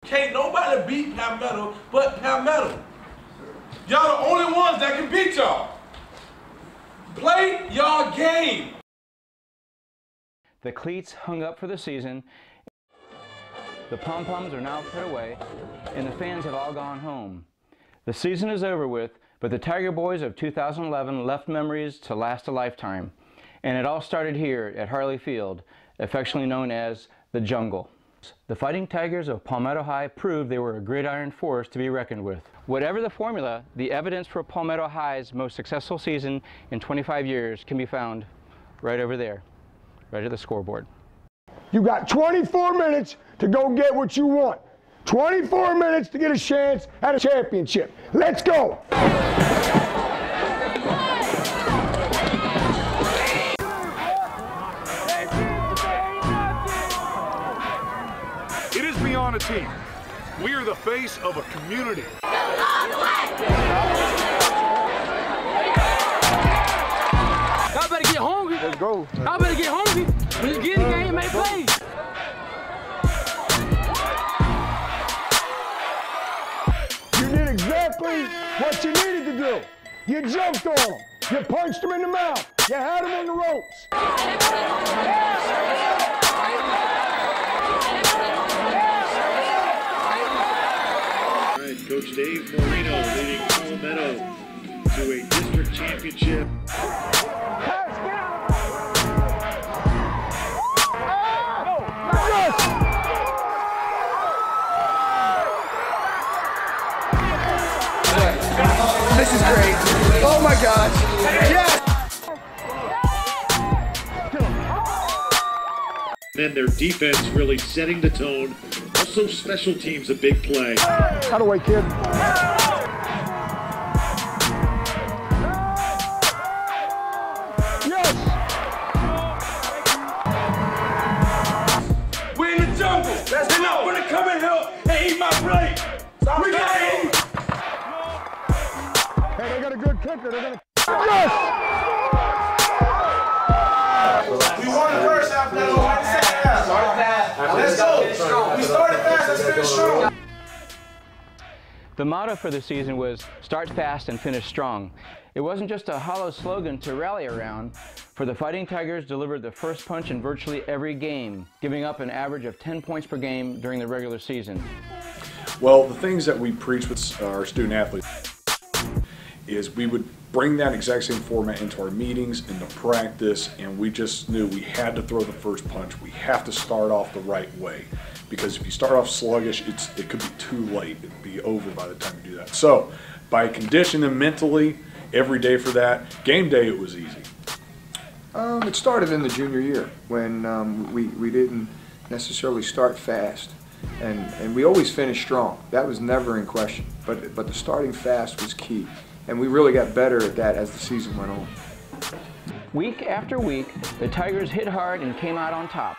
Can't nobody beat Palmetto but Palmetto. Y'all the only ones that can beat y'all. Play y'all game. The cleats hung up for the season. The pom-poms are now put away, and the fans have all gone home. The season is over with, but the Tiger Boys of 2011 left memories to last a lifetime. And it all started here at Harley Field, affectionately known as the Jungle. The Fighting Tigers of Palmetto High proved they were a gridiron force to be reckoned with. Whatever the formula, the evidence for Palmetto High's most successful season in 25 years can be found right over there, right at the scoreboard. You got 24 minutes to go get what you want. 24 minutes to get a chance at a championship. Let's go! It is beyond a team. We are the face of a community. Y'all better get hungry. Let's go. Y'all better get hungry. When you get in the game, make plays. You did exactly what you needed to do. You jumped on them. You punched them in the mouth. You had them on the ropes. All right, Coach Dave Marino leading Palmetto to a district championship. This is great. Oh my gosh. Yes! Then their defense really setting the tone. Also special teams a big play. Out of the way, kid. Yes! We're in the jungle. They're not gonna come in here and eat my plate. We gotta eat. Hey, they got a good kicker. They're gonna. Yes! We won the first half, now we won the second half. Let's go. We started fast, let's finish strong. The motto for the season was start fast and finish strong. It wasn't just a hollow slogan to rally around, for the Fighting Tigers delivered the first punch in virtually every game, giving up an average of 10 points per game during the regular season. Well, the things that we preach with our student athletes is we would bring that exact same format into our meetings, into practice, and we just knew we had to throw the first punch. We have to start off the right way, because if you start off sluggish, it could be too late. It'd be over by the time you do that. So by conditioning them mentally every day for that, game day it was easy. It started in the junior year when we didn't necessarily start fast, and we always finished strong. That was never in question, but the starting fast was key. And we really got better at that as the season went on. Week after week, the Tigers hit hard and came out on top.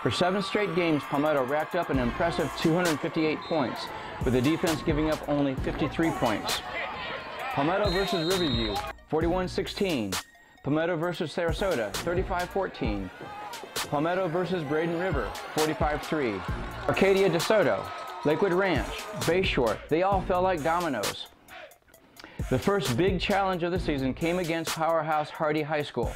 For 7 straight games, Palmetto racked up an impressive 258 points, with the defense giving up only 53 points. Palmetto versus Riverview, 41-16. Palmetto versus Sarasota, 35-14. Palmetto versus Braden River, 45-3. Arcadia DeSoto, Lakewood Ranch, Bayshore, they all fell like dominoes. The first big challenge of the season came against powerhouse Hardy High School.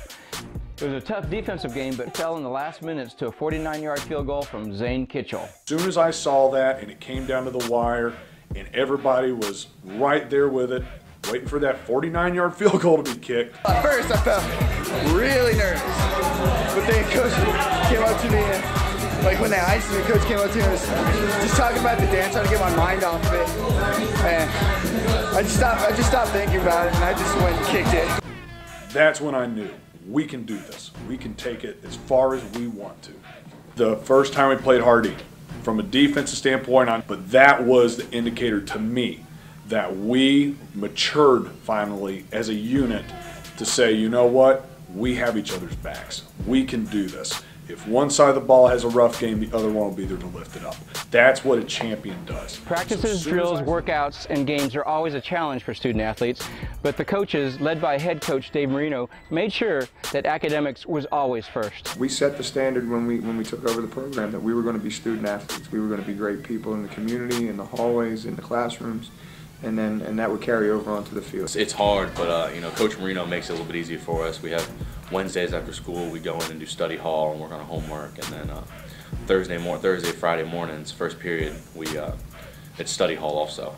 It was a tough defensive game, but fell in the last minutes to a 49-yard field goal from Zane Kitchell. As soon as I saw that and it came down to the wire and everybody was right there with it, waiting for that 49-yard field goal to be kicked. At first I felt really nervous, but then Coach came up to me and like when they iced me, Coach came up to me and was just talking about the dance, trying to get my mind off of it. And I just stopped thinking about it, and I just went and kicked it. That's when I knew we can do this. We can take it as far as we want to. The first time we played Hardy, from a defensive standpoint, but that was the indicator to me that we matured finally as a unit to say, you know what, we have each other's backs. We can do this. If one side of the ball has a rough game, the other one will be there to lift it up. That's what a champion does. Practices, drills, workouts, and games are always a challenge for student athletes, but the coaches, led by head coach Dave Marino, made sure that academics was always first. We set the standard when we took over the program that we were going to be student athletes. We were going to be great people in the community, in the hallways, in the classrooms, and that would carry over onto the field. It's hard, but you know, Coach Marino makes it a little bit easier for us. We have Wednesdays after school, we go in and do study hall and work on homework, and then Thursday, Friday mornings, first period, it's study hall also.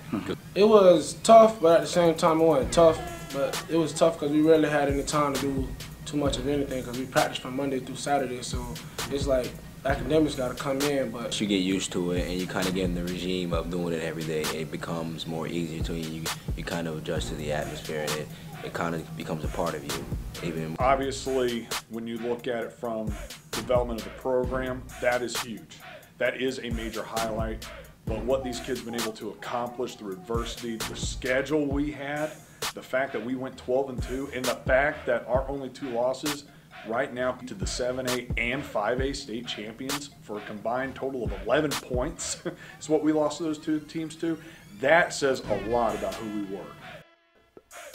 It was tough, but at the same time it wasn't tough. But it was tough because we rarely had any time to do too much of anything because we practice from Monday through Saturday. So it's like academics got to come in, but you get used to it and you kind of get in the regime of doing it every day. It becomes more easier to you. You kind of adjust to the atmosphere, and it kind of becomes a part of you. Even obviously, when you look at it from development of the program, that is huge. That is a major highlight. But what these kids have been able to accomplish through adversity, the schedule we had, the fact that we went 12-2, and the fact that our only 2 losses right now to the 7A and 5A state champions for a combined total of 11 points is what we lost to those 2 teams to. That says a lot about who we were.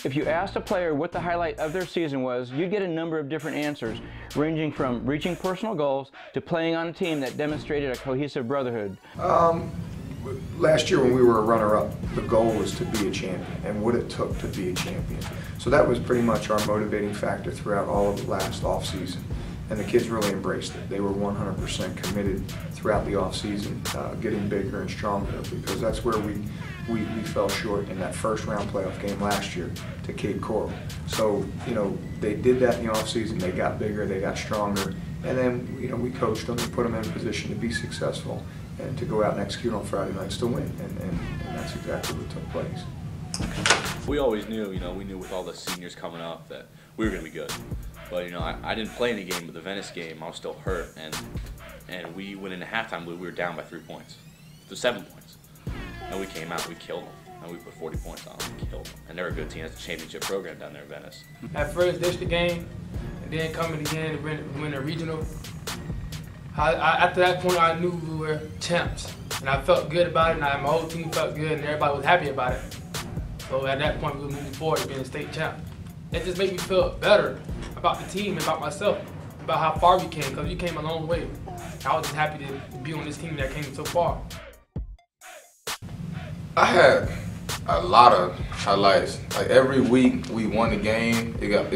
If you asked a player what the highlight of their season was, you'd get a number of different answers, ranging from reaching personal goals to playing on a team that demonstrated a cohesive brotherhood. Last year when we were a runner-up, the goal was to be a champion and what it took to be a champion. So that was pretty much our motivating factor throughout all of the last off-season. And the kids really embraced it. They were 100% committed throughout the off-season, getting bigger and stronger, because that's where we fell short in that first-round playoff game last year to Cape Coral. So, you know, they did that in the off-season. They got bigger, they got stronger, and then, you know, we coached them and put them in a position to be successful and to go out and execute on Friday nights to win, and that's exactly what took place. We always knew, you know, we knew with all the seniors coming up that we were going to be good. But, you know, I didn't play any game, but the Venice game, I was still hurt, and we went into halftime, we were down by 3 points, to 7 points. And we came out, we killed them, and we put 40 points on them, we killed them. And they're a good team, that's a championship program down there in Venice. At first district game, and then coming again to win a regional, after that point I knew we were champs. And I felt good about it, and my whole team felt good, and everybody was happy about it. So at that point we were moving forward to being a state champ. It just made me feel better about the team and about myself, about how far we came, because we came a long way. I was just happy to be on this team that came so far. I had a lot of highlights. Like every week we won the game, it got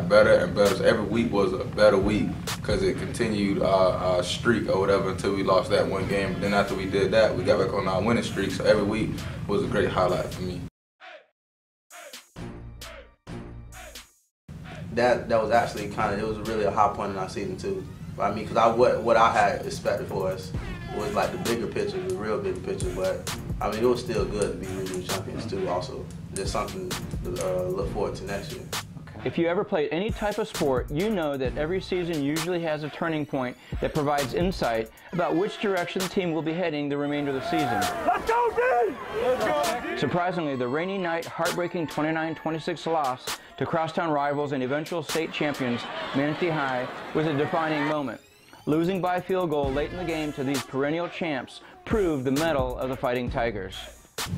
better and better. So every week was a better week because it continued our streak or whatever until we lost that one game. But then after we did that, we got back on our winning streak. So every week was a great highlight for me. that was actually it was really a high point in our season too. I mean, because what I had expected for us was like the bigger picture, the real big picture. But I mean, it was still good to be regional champions too. Also, just something to look forward to next year. If you ever played any type of sport, you know that every season usually has a turning point that provides insight about which direction the team will be heading the remainder of the season. Let's go, D! Let's go, D! Surprisingly, the rainy night, heartbreaking 29-26 loss to crosstown rivals and eventual state champions Manatee High was a defining moment. Losing by a field goal late in the game to these perennial champs proved the mettle of the Fighting Tigers.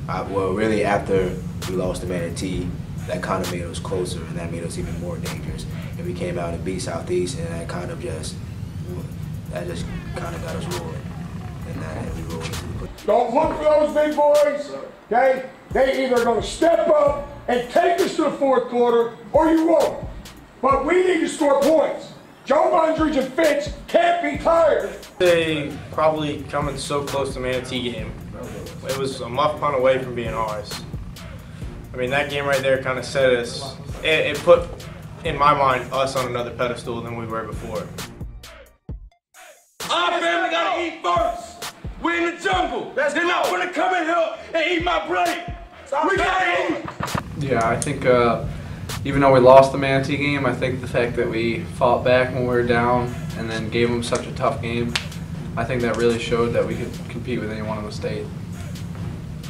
Well, really, after we lost to Manatee, that kind of made us closer, and that made us even more dangerous. And we came out and beat Southeast, and that just kind of got us rolling. And we rolled. Don't look for those big boys, okay? They either going to step up and take us to the fourth quarter, or you won't. But we need to score points. Joe Bundridge and Fitch can't be tired. They probably coming so close to Manatee game. It was a muff punt away from being ours. I mean, that game right there kind of set us, it put, in my mind, us on another pedestal than we were before. Our family gotta eat first. We're in the jungle. They're not gonna come in here and eat my plate. We gotta eat. Yeah, I think even though we lost the Manatee game, I think the fact that we fought back when we were down and then gave them such a tough game, I think that really showed that we could compete with anyone in the state.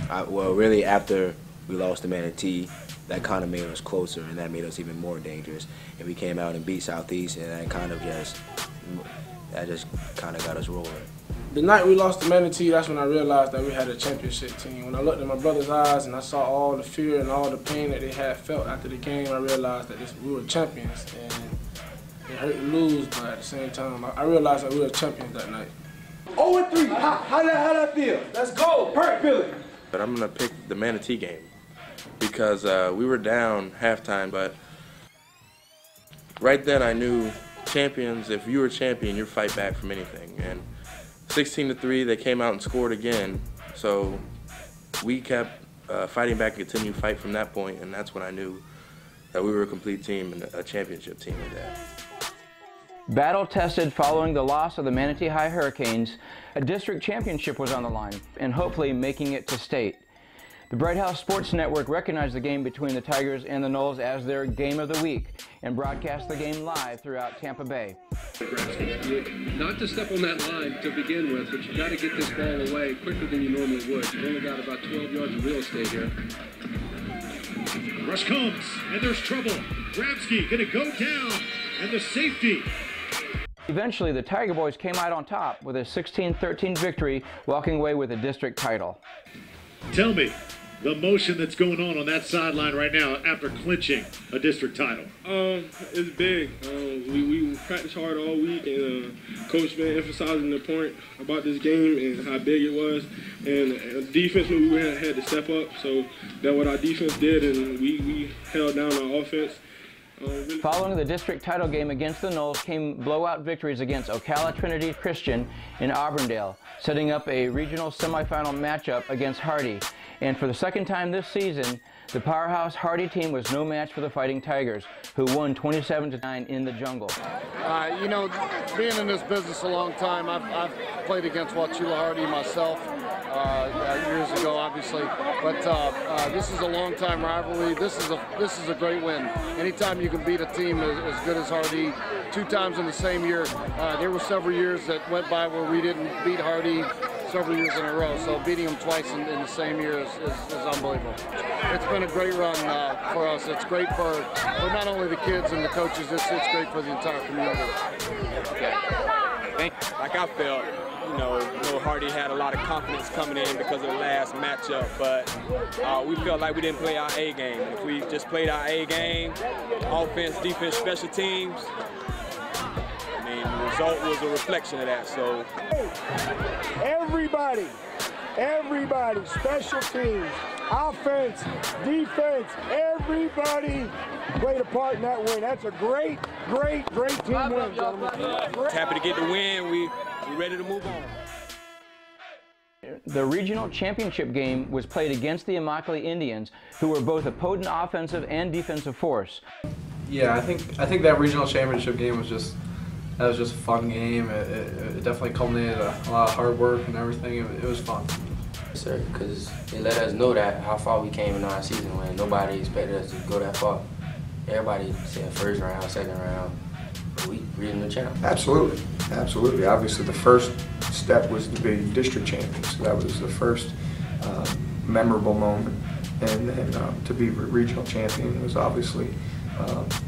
Well, really, after we lost to Manatee, that kind of made us closer, and that made us even more dangerous. And we came out and beat Southeast, and that kind of just that just kind of got us rolling. The night we lost to Manatee, that's when I realized that we had a championship team. When I looked in my brother's eyes and I saw all the fear and all the pain that they had felt after the game, I realized that we were champions. And it hurt to lose, but at the same time, I realized that we were champions that night. 0-3, how that feel? Let's go, perfect feeling. But I'm going to pick the Manatee game because we were down halftime, but right then I knew champions, if you were a champion, you fight back from anything. And 16-3, they came out and scored again. So we kept fighting back and continued to fight from that point, and that's when I knew that we were a complete team and a championship team at that. Battle-tested following the loss of the Manatee High Hurricanes, a district championship was on the line, and hopefully making it to state. The Bright House Sports Network recognized the game between the Tigers and the Noles as their game of the week and broadcast the game live throughout Tampa Bay. Not to step on that line to begin with, but you got to get this ball away quicker than you normally would. You've only got about 12 yards of real estate here. Rush comes, and there's trouble. Grabsky gonna go down, and the safety. Eventually, the Tiger Boys came out on top with a 16-13 victory, walking away with the district title. Tell me, the motion that's going on that sideline right now after clinching a district title. It's big. We practiced hard all week, and Coach been emphasizing the point about this game and how big it was. And defense, we had to step up, so that's what our defense did, and we held down our offense. Following the district title game against the Noles came blowout victories against Ocala Trinity Christian in Auburndale, setting up a regional semifinal matchup against Hardy. And for the second time this season, the powerhouse Hardy team was no match for the Fighting Tigers, who won 27-9 in the jungle. You know, being in this business a long time, I've played against Wauchula Hardy myself years ago, obviously. But this is a long-time rivalry. This is a great win. Anytime you can beat a team as good as Hardy 2 times in the same year, there were several years that went by where we didn't beat Hardy several years in a row. So beating them twice in the same year is unbelievable. It's been a great run for us. It's great for not only the kids and the coaches, it's great for the entire community. Like I felt, you know, Hardy had a lot of confidence coming in because of the last matchup, but we felt like we didn't play our A game. If we just played our A game, offense, defense, special teams, I mean, the result was a reflection of that. So everybody, special teams, offense, defense, everybody played a part in that win. That's a great team win, gentlemen. Happy to get the win. We ready to move on. The regional championship game was played against the Immokalee Indians, who were both a potent offensive and defensive force. Yeah, I think that regional championship game was just a fun game. It definitely culminated a lot of hard work and everything. It was fun. Yes, sir, because it let us know that how far we came in our season when nobody expected us to go that far. Everybody said first round, second round, but we regional champ. Absolutely, absolutely. Obviously, the first step was to be district champions. So that was the first memorable moment, and then to be regional champion was obviously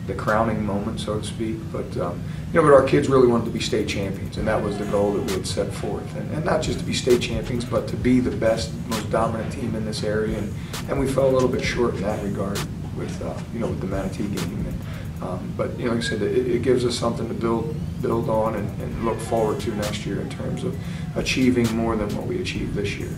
the crowning moment, so to speak. But but our kids really wanted to be state champions, and that was the goal that we had set forth. And not just to be state champions, but to be the best, most dominant team in this area. And we fell a little bit short in that regard with with the Manatee game. But like I said, it gives us something to build on and look forward to next year in terms of achieving more than what we achieved this year.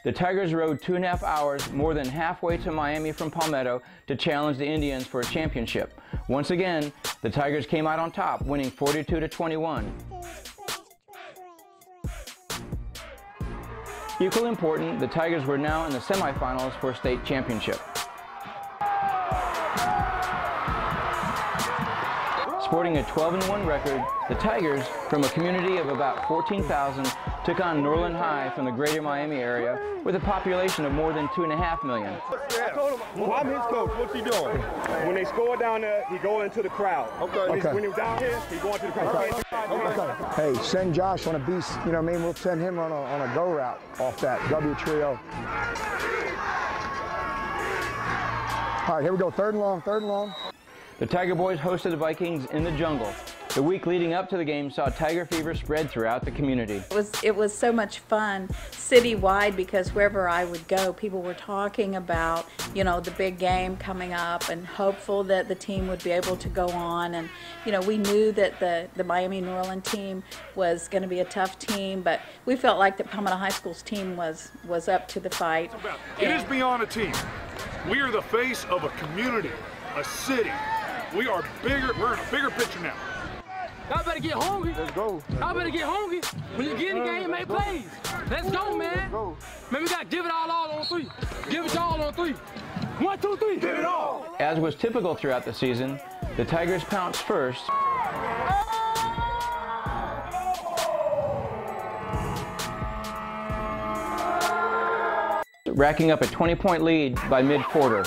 The Tigers rode 2.5 hours, more than halfway to Miami from Palmetto, to challenge the Indians for a championship. Once again, the Tigers came out on top, winning 42-21. Equally important, the Tigers were now in the semifinals for a state championship. Sporting a 12-1 record, the Tigers, from a community of about 14,000, took on Norland High from the greater Miami area with a population of more than 2.5 million. I told him, well, I'm his coach. What's he doing? When they score down there, he go into the crowd. Okay. When he's down here, he go into the crowd. Okay. Hey, send Josh on a beast. You know what I mean? We'll send him on a go route off that W trio. All right, here we go. Third and long. The Tiger Boys hosted the Vikings in the jungle. The week leading up to the game saw Tiger fever spread throughout the community. It was so much fun citywide because wherever I would go, people were talking about, you know, the big game coming up and hopeful that the team would be able to go on. And, you know, we knew that the Miami New Orleans team was going to be a tough team, but we felt like the Palmetto High School's team was up to the fight. It is beyond a team. We are the face of a community, a city. We are bigger, we're in a bigger picture now. Y'all better get hungry. Let's go. Y'all better get hungry. When you get in the game, make plays. Let's go, man. Man, we got to give it all on 3. Give it all on 3. 1, 2, 3. Give it all. As was typical throughout the season, the Tigers pounced first. Racking up a 20-point lead by mid-quarter.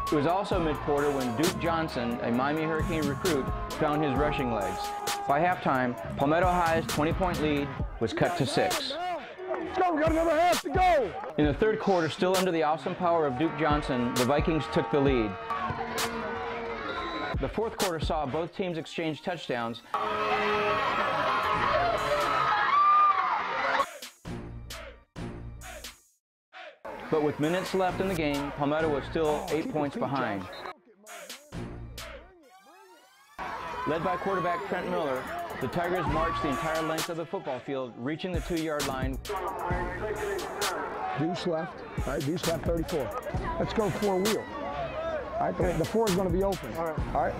It was also mid-quarter when Duke Johnson, a Miami Hurricane recruit, found his rushing legs. By halftime, Palmetto High's 20-point lead was cut to 6. Let's go, we got another half to go. In the third quarter, still under the awesome power of Duke Johnson, the Vikings took the lead. The fourth quarter saw both teams exchange touchdowns. But with minutes left in the game, Palmetto was still 8 points behind. Led by quarterback Trent Miller, the Tigers marched the entire length of the football field, reaching the 2-yard line. Deuce left. All right, Deuce left 34. Let's go 4-wheel. All right, the 4 is going to be open. All right.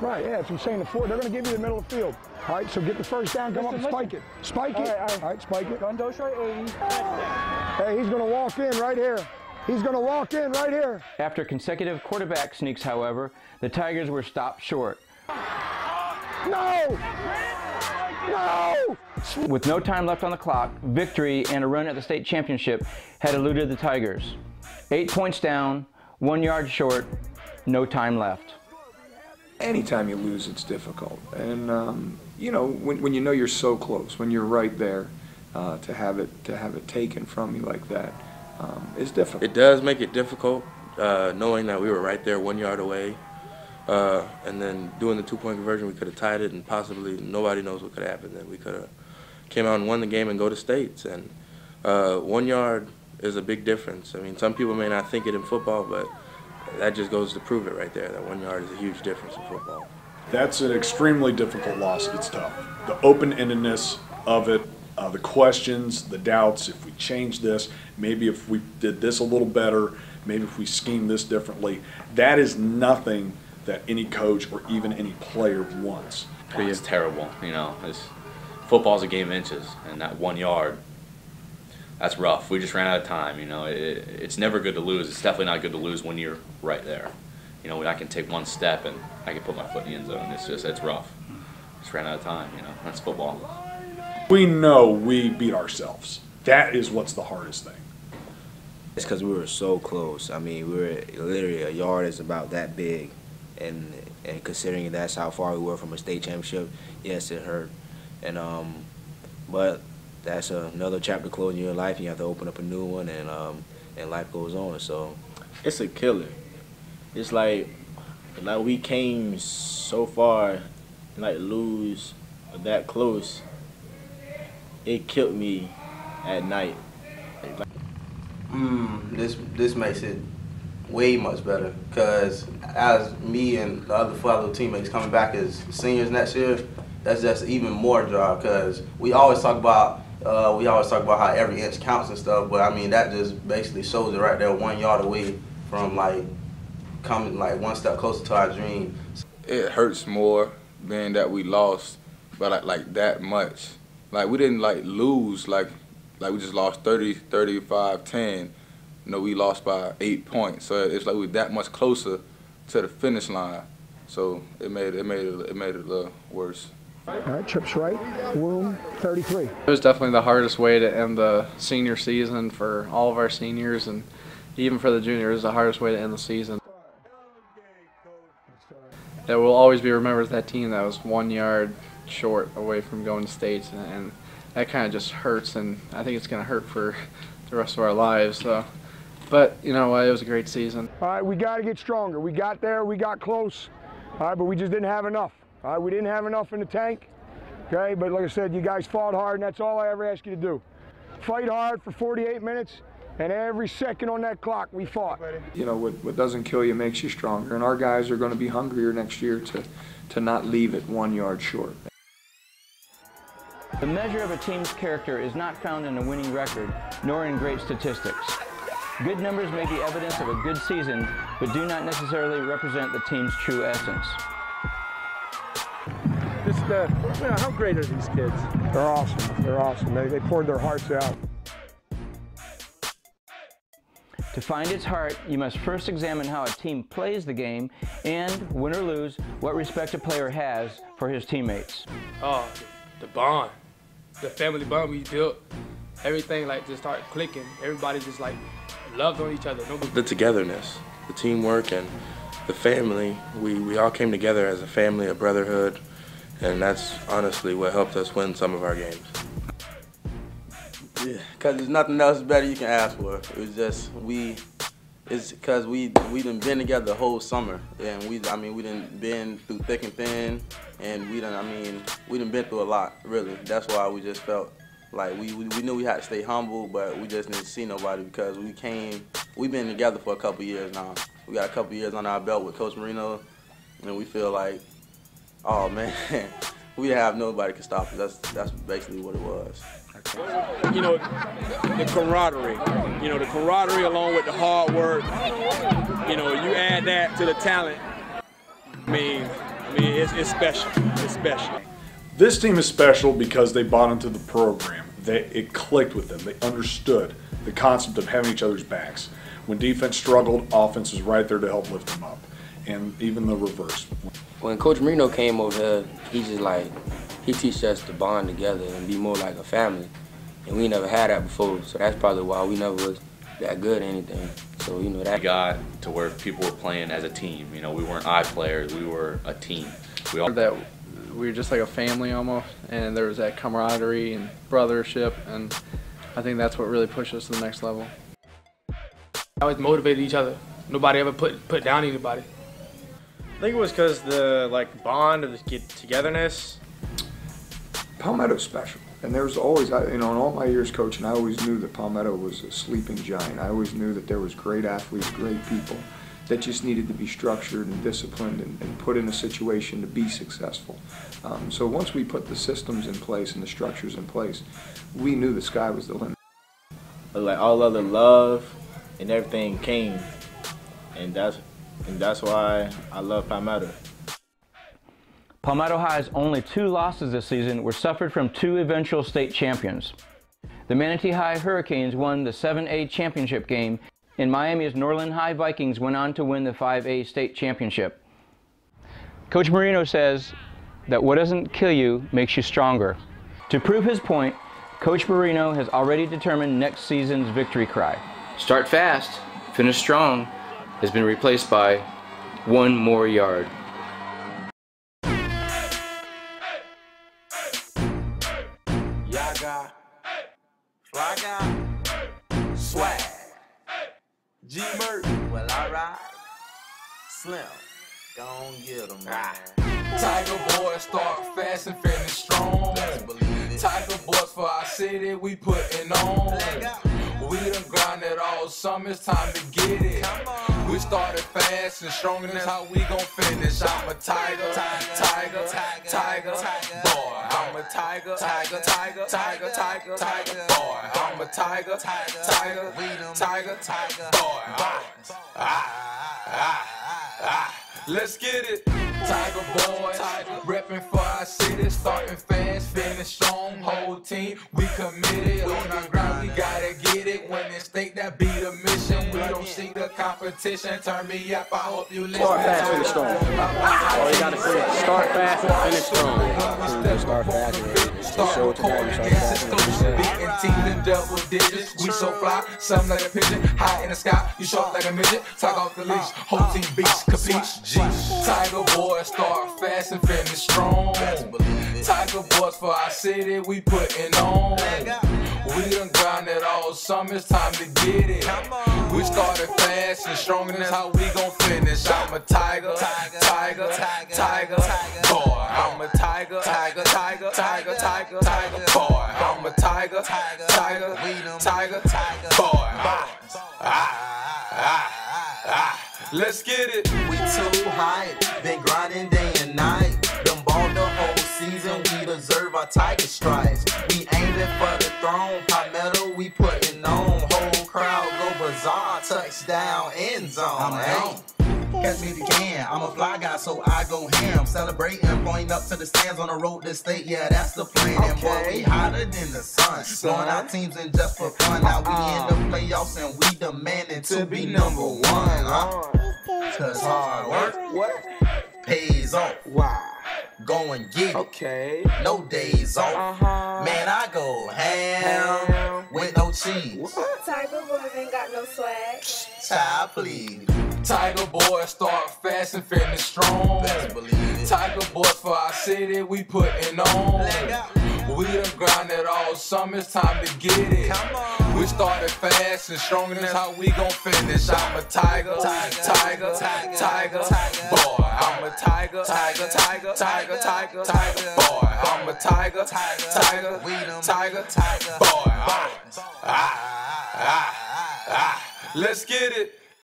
Right, yeah, that's what I'm saying. The 4, they're going to give you the middle of the field. All right, so get the first down, come up and spike it. Spike it. All right, spike it. Gun dose right 80. Hey, he's going to walk in right here. He's going to walk in right here. After consecutive quarterback sneaks, however, the Tigers were stopped short. No! No! With no time left on the clock, victory and a run at the state championship had eluded the Tigers. 8 points down, 1 yard short, no time left. Anytime you lose, it's difficult. And, you know, when you know you're so close, when you're right there, to have it taken from you like that is difficult. It does make it difficult, knowing that we were right there 1 yard away. And then doing the 2-point conversion, we could have tied it, and possibly nobody knows what could have happened. Then we could have came out and won the game and go to states. And 1 yard is a big difference. I mean, some people may not think it in football, but that just goes to prove it right there, that 1 yard is a huge difference in football. That's an extremely difficult loss. It's tough. The open-endedness of it, the questions, the doubts, if we change this, maybe if we did this a little better, maybe if we schemed this differently, that is nothing that any coach or even any player wants. It's terrible, you know. Football's a game of inches, and that 1 yard, that's rough. We just ran out of time, you know. It's never good to lose. It's definitely not good to lose when you're right there. You know, I can take one step and I can put my foot in the end zone. It's rough. Just ran out of time, you know. That's football. We know we beat ourselves. That is what's the hardest thing. It's because we were so close. I mean, we were literally a yard is about that big. And considering that's how far we were from a state championship, yes, it hurt. And but that's another chapter closing your life, and you have to open up a new one, and life goes on. So it's a killer. It's like we came so far, like lose that close. It killed me at night. This makes it way much better, because as me and the other 4 other teammates coming back as seniors next year, that's just even more drive, because we always talk about how every inch counts and stuff, but I mean that just basically shows it right there 1 yard away from coming one step closer to our dream. It hurts more being that we lost, but like that much. Like we didn't lose like we just lost 30, 35, 10. You know, we lost by 8 points, so it's like we're that much closer to the finish line. So it made it a little worse. All right, trips right, room 33. It was definitely the hardest way to end the senior season for all of our seniors, and even for the juniors, the hardest way to end the season. That will always be remembered as that team that was 1 yard short away from going to states, and that kind of just hurts, and I think it's going to hurt for the the rest of our lives. But you know, it was a great season. All right, we got to get stronger. We got there, we got close, all right, but we just didn't have enough. All right, we didn't have enough in the tank. Okay, but like I said, you guys fought hard, and that's all I ever ask you to do. Fight hard for 48 minutes, and every second on that clock, we fought. You know, what doesn't kill you makes you stronger, and our guys are going to be hungrier next year to not leave it 1 yard short. The measure of a team's character is not found in a winning record, nor in great statistics. Good numbers may be evidence of a good season, but do not necessarily represent the team's true essence. How great are these kids? They're awesome. They're awesome. They poured their hearts out. To find its heart, you must first examine how a team plays the game and, win or lose, what respect a player has for his teammates. Oh, the bond, the family bond we built, everything like just started clicking. Everybody just like loved on each other. The togetherness, the teamwork, and the family. We all came together as a family, a brotherhood, and that's honestly what helped us win some of our games. Yeah, because there's nothing else better you can ask for. It was just, it's because we done been together the whole summer. And we done been through thick and thin, and we done been through a lot, really. That's why we just felt like we knew we had to stay humble, but we just didn't see nobody because we've been together for a couple years now. We got a couple years on our belt with Coach Marino, and we feel like, oh man, we didn't have nobody could stop us. That's basically what it was. You know, the camaraderie. You know, the camaraderie along with the hard work. You know, you add that to the talent. I mean, it's special. It's special. This team is special because they bought into the program. It clicked with them. They understood the concept of having each other's backs. When defense struggled, offense was right there to help lift them up. And even the reverse. When Coach Marino came over here, he teaches us to bond together and be more like a family. And we never had that before, so that's probably why we never was that good at anything. So, you know, that we got to where people were playing as a team. You know, we weren't eye players, we were a team. We were just like a family almost, and there was that camaraderie and brothership, and I think that's what really pushed us to the next level. Always motivated each other. Nobody ever put down anybody. I think it was because the bond of the togetherness. Palmetto's special, and there was always, you know, in all my years coaching, I always knew that Palmetto was a sleeping giant. I always knew that there was great athletes, great people that just needed to be structured and disciplined and put in a situation to be successful. So once we put the systems in place and the structures in place, we knew the sky was the limit. Like all of the love and everything came, and that's why I love Palmetto. Palmetto High's only 2 losses this season were suffered from 2 eventual state champions. The Manatee High Hurricanes won the 7A championship game, and Miami's Norland High Vikings went on to win the 5A state championship. Coach Marino says that what doesn't kill you makes you stronger. To prove his point, Coach Marino has already determined next season's victory cry. Start fast, finish strong has been replaced by 1 more yard. Yaga, fly guy, swag, G-Merc, well alright, Slim, gon' get 'em, man. Tiger boys start fast and finish strong. Tiger boys for our city, we putting on. We done grinded all summer, it's time to get it. We started fast and strong, and that's how we gon' finish. I'm a tiger, boy. I'm a tiger, boy. I'm a tiger, boy. Let's get it. Tiger boys, reppin' for our city, starting fast, finish strong, whole team, we committed, on our ground, we gotta get it, when it's state, that be the mission, we don't see the competition, turn me up, I hope you listen. Start fast, finish strong. All you gotta say is start fast, finish strong. Start fast, show it to them, start fast, beating teams in double digits, we so fly, something like a pigeon, high in the sky, you short like a midget, talk off the leash, whole team beats, capiche, Tiger boys start fast and finish strong. Tiger boys for our city, we putting on. We done grinded all summer, it's time to get it. We started fast and strong, and that's how we gon' finish. I'm a tiger, tiger, tiger, boy. I'm a tiger, tiger, tiger, tiger, tiger, tiger, boy. I'm a tiger, tiger, tiger, tiger, boy. Let's get it. We too high, been grinding day and night. Done balled the whole season, we deserve our tiger stripes. We aiming for the throne, Palmetto, we putting on. Whole crowd go bizarre, touchdown, end zone. Catch me if you can, I'm a fly guy, so I go ham. Celebrating, pointing up to the stands on the road to state, yeah, that's the plan. And boy, we hotter than the sun. Blowing our teams in just for fun. Now we in the playoffs and we demanding to be number one. Cause hard work pays off. Wow. Go and get it. No days off. Man, I go ham with no cheese. Tiger boys ain't got no swag. Child, please. Tiger boys start fast and finish strong. Tiger boys for our city, we putting on. We done grinded all summer, it's time to get it. We started fast and strong, and that's how we gon' finish. I'm a tiger, tiger, tiger, boy. I'm a tiger, tiger, tiger, tiger, tiger, tiger, boy. I'm a tiger, tiger, tiger, tiger, boy. Let's get it.